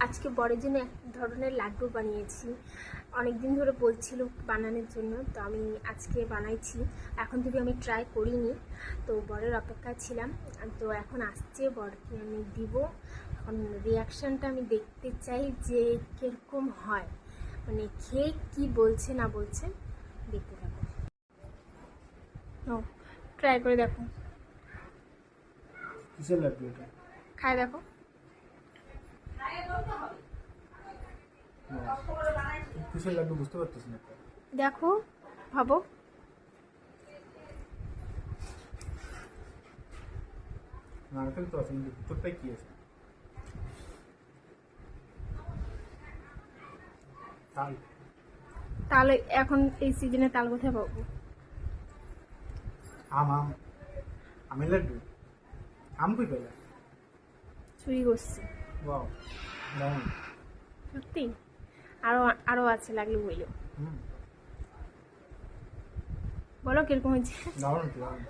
আজকে বরের জন্য এক ধরনের লাড্ডু বানিয়েছি। অনেক দিন ধরে বলছিল বানানোর জন্য, তো আমি আজকে বানাইছি। এখন থেকে আমি ট্রাই করিনি, তো বরের অপেক্ষায় ছিলাম। তো এখন আসছে, বরকে আমি দিব। এখন রিয়াকশানটা আমি দেখতে চাই যে কীরকম হয়, মানে খেয়ে কি বলছে না বলছে দেখতে থাকো। ট্রাই করে দেখো, কিসের লাড্ডু এটা? খাই দেখো। কিসের লাড্ডু বুঝতে পারতেছি না। দেখো, ভাবো। নারকেল তো আছে, কিন্তু ভিতরটাই কি আছে? তাল। তাহলে এখন এই সিজনে তাল কোথায় পাবো? আম আম আমের লাড্ডু। আম কই পেলে? চুরি করছি ওয়াও, দারুণ। সত্যি। আরো আরো আছে, লাগলে বইলো। হুম, বলো কিরকম হয়েছে। দারুণ দারুণ।